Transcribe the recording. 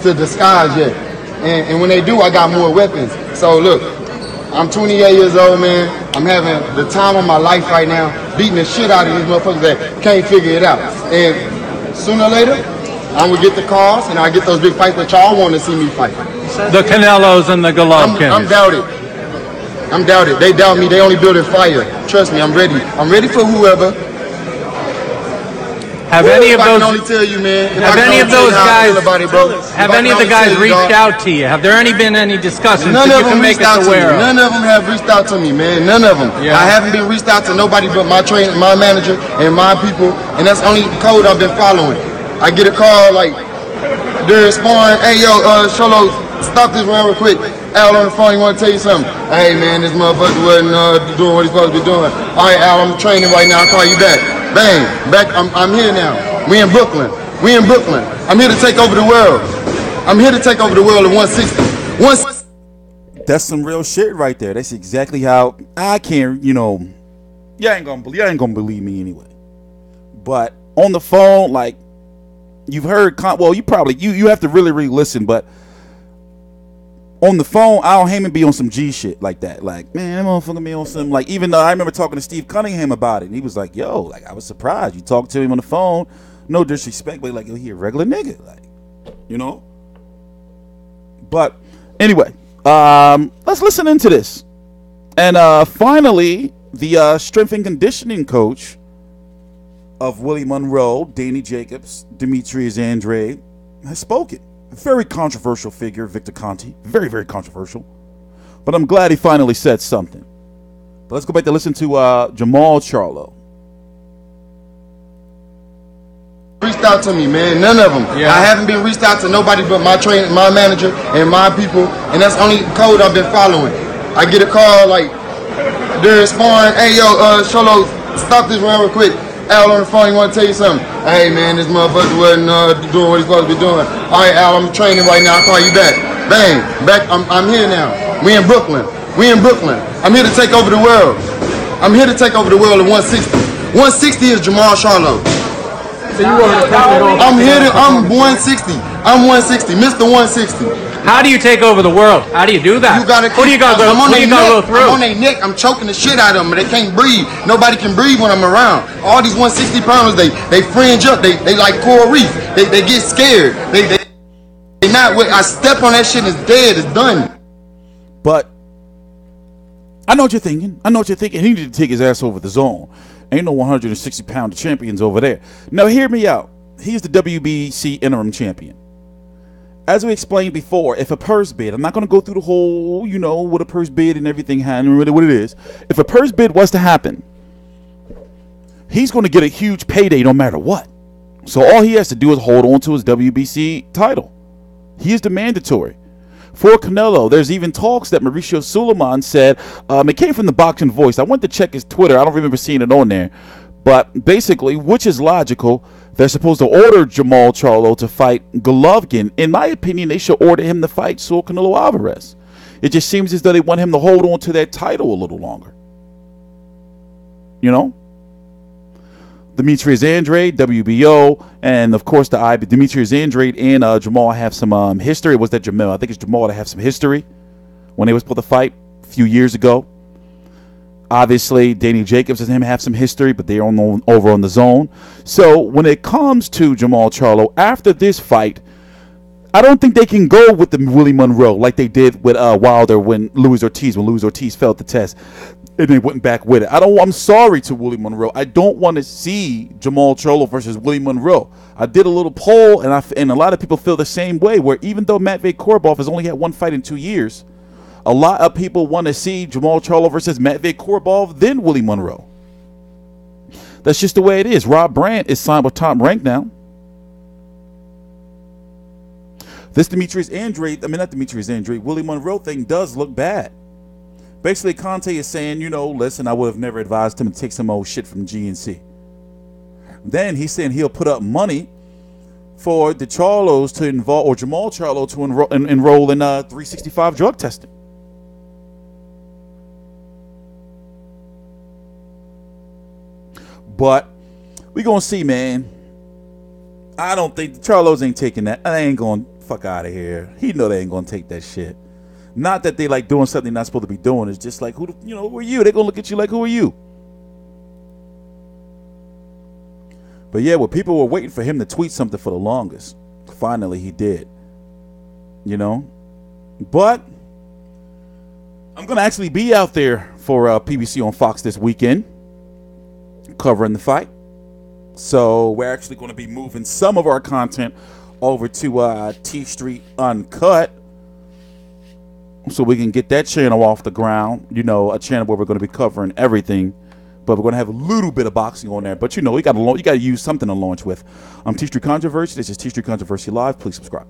to disguise yet. And when they do, I got more weapons. So look, I'm 28 years old, man. I'm having the time of my life right now, beating the shit out of these motherfuckers that can't figure it out. And sooner or later, I'm gonna get the calls and I get those big fights that y'all want to see me fight. The Canelos and the Golovkins. I'm doubted. I'm doubted. They doubt me. They only building fire. Trust me, I'm ready. I'm ready for whoever. Have any of those? I can only tell you, man. Have any of those guys? Have any of the guys reached out to you? Have there been any discussions that you can make us aware of? None of them have reached out to me, man. None of them. Yeah. I haven't been reached out to nobody but my manager, and my people, and that's the only code I've been following. I get a call like during sparring, hey yo, Charlo, stop this round real quick. Al on the phone, he want to tell you something. Hey man, this motherfucker wasn't doing what he's supposed to be doing. All right, Al, I'm training right now. I'll call you back. Bang, back. I'm here now. We in Brooklyn. I'm here to take over the world. I'm here to take over the world at 160. That's some real shit right there. That's exactly how I can't. You ain't gonna believe me anyway. But on the phone, like you've heard. Well, you probably you have to really listen, but. On the phone, Al Heyman be on some G shit like that. Like, man, that motherfucker be on some, like, even though I remember talking to Steve Cunningham about it, and he was like, yo, like, I was surprised. You talked to him on the phone, no disrespect, but like, yo, he a regular nigga. Like, But, anyway, let's listen into this. And finally, the strength and conditioning coach of Willie Monroe, Danny Jacobs, Demetrius Andrade, has spoken. Very controversial figure, Victor Conte. Very, very controversial. But I'm glad he finally said something. But let's go back to listen to Jermall Charlo. Reached out to me, man. None of them. Yeah. I haven't been reached out to nobody but my manager, and my people. And that's the only code I've been following. I get a call like during sparring, hey yo, Charlo, stop this round real quick. Al on the phone, he want to tell you something. Hey man, this motherfucker wasn't doing what he's supposed to be doing. All right, Al, I'm training right now. I'll call you back. Bang, back. I'm here now. We in Brooklyn. I'm here to take over the world. I'm here to take over the world at 160. 160 is Jermall Charlo. So you want to I'm 160. I'm 160, Mr. 160. How do you take over the world? How do you do that? You gotta keep, what do you gotta go through? I'm on their neck. I'm choking the shit out of them. They can't breathe. Nobody can breathe when I'm around. All these 160 pounders, they fringe up. They like coral reef. They get scared. They not. I step on that shit and it's dead. It's done. But I know what you're thinking. He needed to take his ass over the zone. Ain't no 160-pound champions over there. Now hear me out. He's the WBC interim champion. As we explained before, if a purse bid, I'm not going to go through the whole, what a purse bid and everything, and really what it is. If a purse bid was to happen, he's going to get a huge payday no matter what. So all he has to do is hold on to his WBC title. He is the mandatory. For Canelo, there's even talks that Mauricio Suleiman said, it came from the Boxing Voice. I went to check his Twitter. I don't remember seeing it on there. But basically, which is logical, they're supposed to order Jermall Charlo to fight Golovkin. In my opinion, they should order him to fight Saul Canelo Alvarez. It just seems as though they want him to hold on to that title a little longer. Demetrius Andrade, WBO, and of course Demetrius Andrade and Jermall have some history. Was that Jermall? I think it's Jermall that have some history when they was supposed to fight a few years ago. Obviously, Danny Jacobs and him have some history, but they're over on the zone. So when it comes to Jermall Charlo, after this fight, I don't think they can go with the Willie Monroe like they did with Wilder when Luis Ortiz failed the test and they went back with it. I'm sorry to Willie Monroe. I don't want to see Jermall Charlo versus Willie Monroe. I did a little poll, and a lot of people feel the same way, where even though Matvey Korobov has only had one fight in 2 years, a lot of people want to see Jermall Charlo versus Matvey Korobov, then Willie Monroe. That's just the way it is. Rob Brandt is signed with Top Rank now. This Willie Monroe thing does look bad. Basically, Conte is saying, listen, I would have never advised him to take some old shit from GNC. Then he's saying he'll put up money for the Charlos to involve, or Jermall Charlo to enroll in 365 drug testing. But we gonna see, man. I don't think the Charlos ain't taking that. I ain't going. Fuck out of here. He know they ain't gonna take that shit. Not that they like doing something they're not supposed to be doing. It's just like, who are you? They're gonna look at you like, who are you? But yeah, well, people were waiting for him to tweet something for the longest. Finally, he did. You know? But I'm going to actually be out there for PBC on Fox this weekend, covering the fight. So we're actually going to be moving some of our content over to TstreeT Uncut, so we can get that channel off the ground. You know, a channel where we're going to be covering everything. But we're going to have a little bit of boxing on there. But, you know, you got to use something to launch with. I'm TstreeT Controversy. This is TstreeT Controversy Live. Please subscribe.